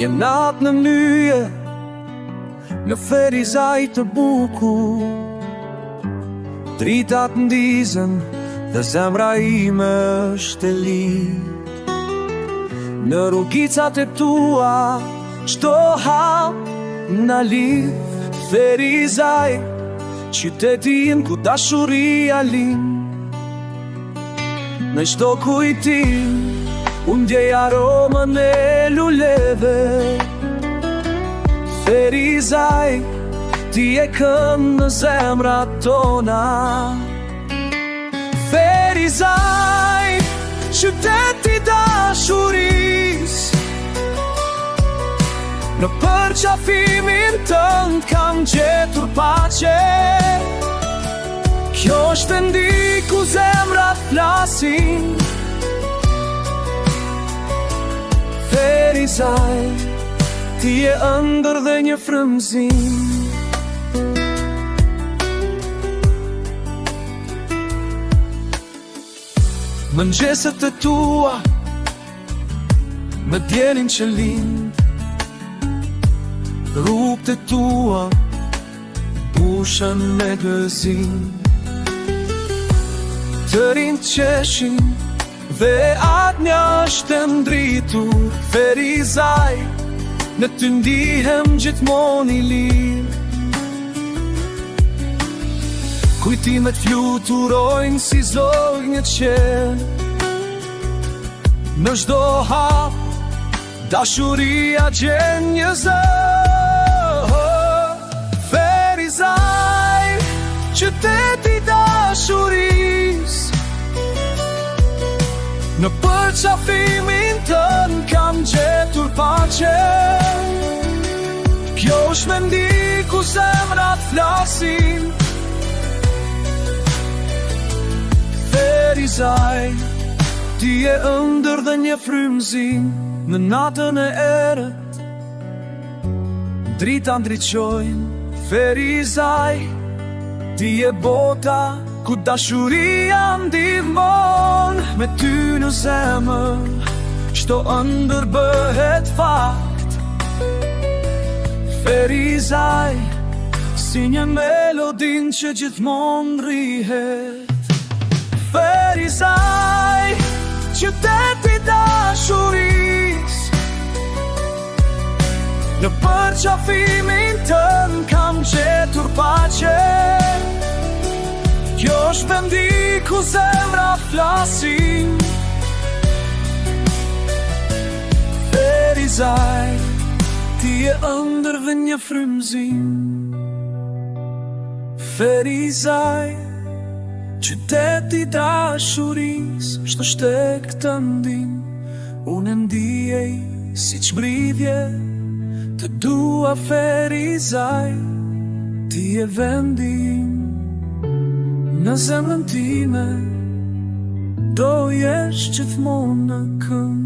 Një natë në myje, në Ferizaj të bukur, dritat ndizën dhe zemra ime është e lirë. Në rrugicat e tua, çdo hap na lidh. Ferizaj, qytetin ku dashuria lind. Në çdo kujtim, unë ndjej aromën e luleve. Ferizaj, ti e kënd në zemrat tona. Ferizaj, qyteti dashuris, në përqafimin tënd kam gjetur pace. Kjo është vendi ku zemrat flasin. Ferizaj, ti je ëndër dhe një frymëzim. Mëngjeset e tua, me dielin që lind, rrugët e tua, pushën me gëzim. Të rinjt qeshin, dhe atë një është ndritur. Ferizaj, në ty ndihem gjithmonë i lirë. Kujtimet fluturojnë si zonjë e qenë. Në çdo hap, dashuria gjen një zë. Ferizaj, qyteti dashuris, në përqafimin tënd kam gjetur pace. Kjo është vendi ku zemrat flasin. Ferizaj, ti je ëndër dhe një frymëzim. Në natën e erët, drita ndriçojnë. Ferizaj, ti je bota ku dashuria ndihmon. Me ty në zemër, çdo ëndër bëhet fakt. Ferizaj, si një melodin që gjithmonë rrihet. Ferizaj, qyteti dashuris, në përqafimin tënd kam gjetur pace. Kjo është vendi ku zemrat flasin. Ferizaj, ti je ëndër dhe një frymëzim. Ferizaj, qyteti dashuris, çdo shtek të ndim. Unë ndjej siç mbridhje të dua. Ferizaj, ti je vendim. Në zemrën time, do jesh gjithmonë në kënd.